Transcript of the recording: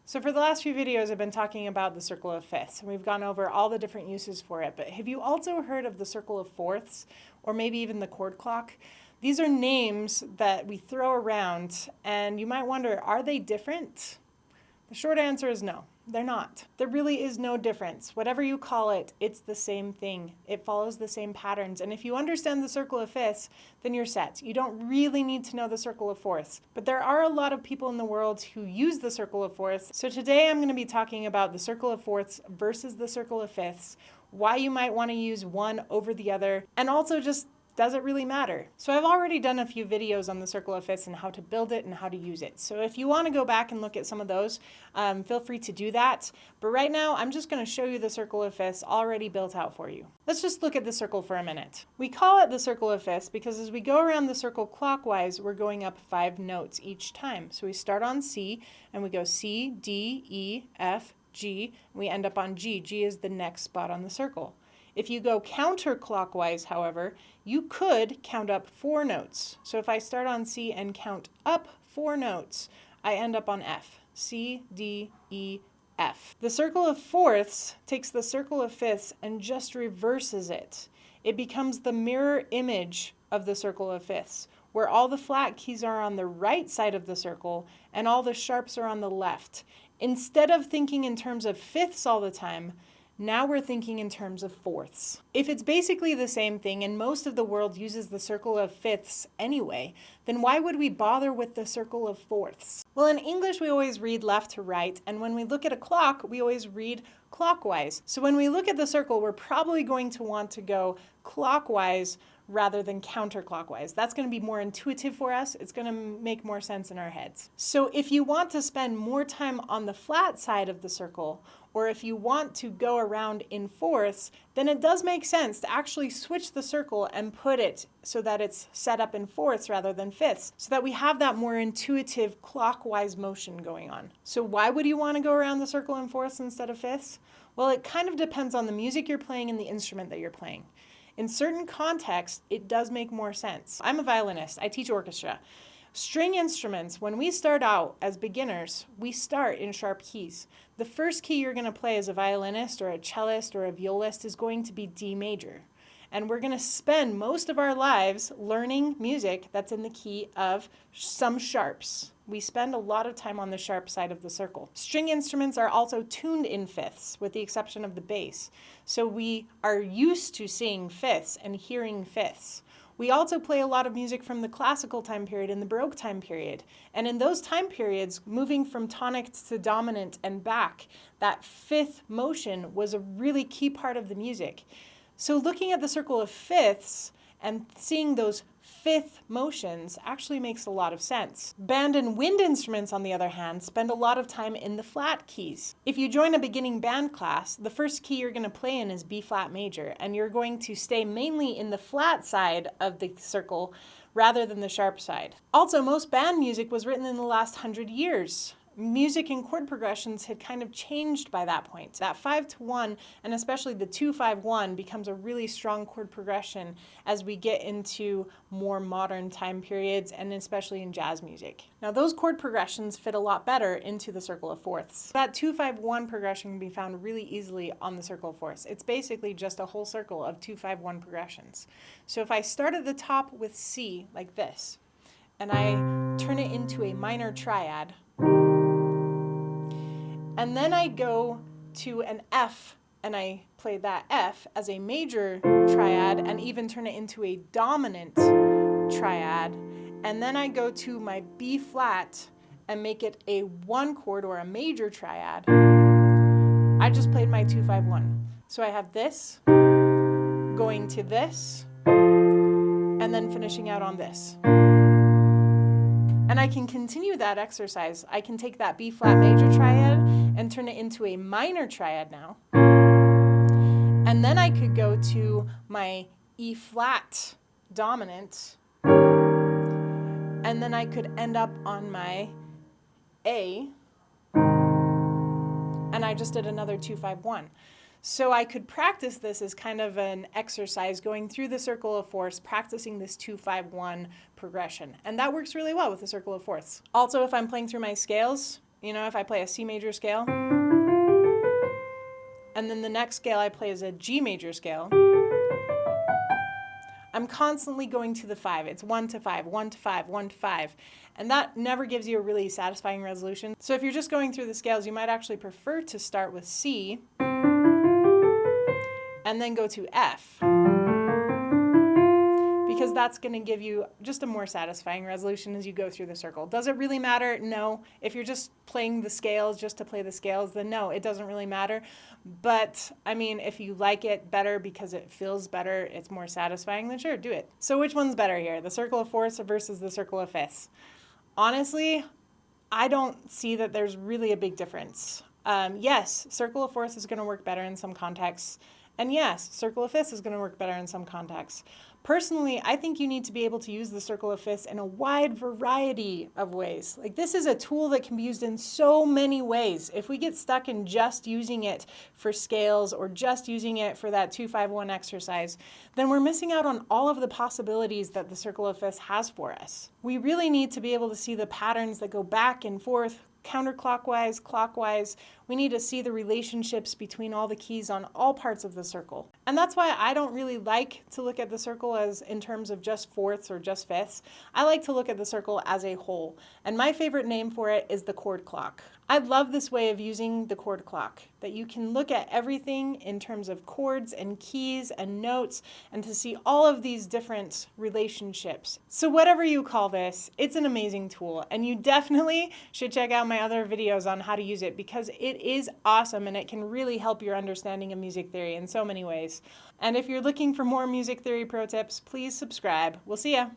So for the last few videos, I've been talking about the circle of fifths, and we've gone over all the different uses for it. But have you also heard of the circle of fourths, or maybe even the chord clock? These are names that we throw around, and you might wonder, are they different? The short answer is no, they're not. There really is no difference. Whatever you call it, it's the same thing. It follows the same patterns. And if you understand the circle of fifths, then you're set. You don't really need to know the circle of fourths. But there are a lot of people in the world who use the circle of fourths. So today I'm going to be talking about the circle of fourths versus the circle of fifths, why you might want to use one over the other, and also just does it really matter? So I've already done a few videos on the circle of fifths and how to build it and how to use it. So if you want to go back and look at some of those, feel free to do that. But right now, I'm just going to show you the circle of fifths already built out for you. Let's just look at the circle for a minute. We call it the circle of fifths because as we go around the circle clockwise, we're going up 5 notes each time. So we start on C and we go C, D, E, F, G, and we end up on G. G is the next spot on the circle. If you go counterclockwise, however, you could count up 4 notes. So if I start on C and count up 4 notes, I end up on F. C, D, E, F. The circle of fourths takes the circle of fifths and just reverses it. It becomes the mirror image of the circle of fifths, where all the flat keys are on the right side of the circle and all the sharps are on the left. Instead of thinking in terms of fifths all the time, now we're thinking in terms of fourths. If it's basically the same thing and most of the world uses the circle of fifths anyway, then why would we bother with the circle of fourths? Well, in English we always read left to right, and when we look at a clock, we always read clockwise. So when we look at the circle, we're probably going to want to go clockwise rather than counterclockwise. That's going to be more intuitive for us. It's going to make more sense in our heads. So if you want to spend more time on the flat side of the circle, or if you want to go around in fourths, then it does make sense to actually switch the circle and put it so that it's set up in fourths rather than fifths, so that we have that more intuitive clockwise motion going on. So why would you want to go around the circle in fourths instead of fifths? Well, it kind of depends on the music you're playing and the instrument that you're playing. In certain contexts, it does make more sense. I'm a violinist. I teach orchestra. String instruments, when we start out as beginners, we start in sharp keys. The first key you're going to play as a violinist or a cellist or a violist is going to be D major. And we're going to spend most of our lives learning music that's in the key of some sharps. We spend a lot of time on the sharp side of the circle. String instruments are also tuned in fifths, with the exception of the bass. So we are used to seeing fifths and hearing fifths. We also play a lot of music from the classical time period and the Baroque time period. And in those time periods, moving from tonic to dominant and back, that fifth motion was a really key part of the music. So looking at the circle of fifths and seeing those fifth motions actually makes a lot of sense. Band and wind instruments, on the other hand, spend a lot of time in the flat keys. If you join a beginning band class, the first key you're going to play in is B flat major, and you're going to stay mainly in the flat side of the circle rather than the sharp side. Also, most band music was written in the last 100 years. Music and chord progressions had kind of changed by that point. That 5-1 and especially the 2-5-1 becomes a really strong chord progression as we get into more modern time periods and especially in jazz music. Now those chord progressions fit a lot better into the circle of fourths. That 2-5-1 progression can be found really easily on the circle of fourths. It's basically just a whole circle of 2-5-1 progressions. So if I start at the top with C like this and I turn it into a minor triad, and then I go to an F and I play that F as a major triad and even turn it into a dominant triad. And then I go to my B flat and make it a 1 chord or a major triad. I just played my 2-5-1. So I have this going to this and then finishing out on this. And I can continue that exercise. I can take that B flat major triad and turn it into a minor triad now. And then I could go to my E flat dominant. And then I could end up on my A. And I just did another 2-5-1. So I could practice this as kind of an exercise going through the circle of fourths, practicing this 2-5-1 progression. And that works really well with the circle of fourths. Also, if I'm playing through my scales, You know, if I play a C major scale, and then the next scale I play is a G major scale, I'm constantly going to the 5. It's 1 to 5, 1 to 5, 1 to 5. And that never gives you a really satisfying resolution. So if you're just going through the scales, you might actually prefer to start with C and then go to F, because that's going to give you just a more satisfying resolution as you go through the circle. Does it really matter? No. If you're just playing the scales just to play the scales, then no, it doesn't really matter. But I mean, if you like it better because it feels better, it's more satisfying, then sure, do it. So which one's better here, the circle of fourths versus the circle of fifths? Honestly, I don't see that there's really a big difference. Yes, circle of fourths is going to work better in some contexts. And yes, circle of fifths is going to work better in some contexts. Personally, I think you need to be able to use the circle of fifths in a wide variety of ways. Like, this is a tool that can be used in so many ways. If we get stuck in just using it for scales or just using it for that 2-5-1 exercise, then we're missing out on all of the possibilities that the circle of fifths has for us. We really need to be able to see the patterns that go back and forth, counterclockwise, clockwise. We need to see the relationships between all the keys on all parts of the circle. And that's why I don't really like to look at the circle as in terms of just fourths or just fifths. I like to look at the circle as a whole. And my favorite name for it is the chord clock. I love this way of using the chord clock, that you can look at everything in terms of chords and keys and notes and to see all of these different relationships. So whatever you call this, it's an amazing tool, and you definitely should check out my other videos on how to use it, because it is awesome and it can really help your understanding of music theory in so many ways. And if you're looking for more music theory pro tips, please subscribe. We'll see ya.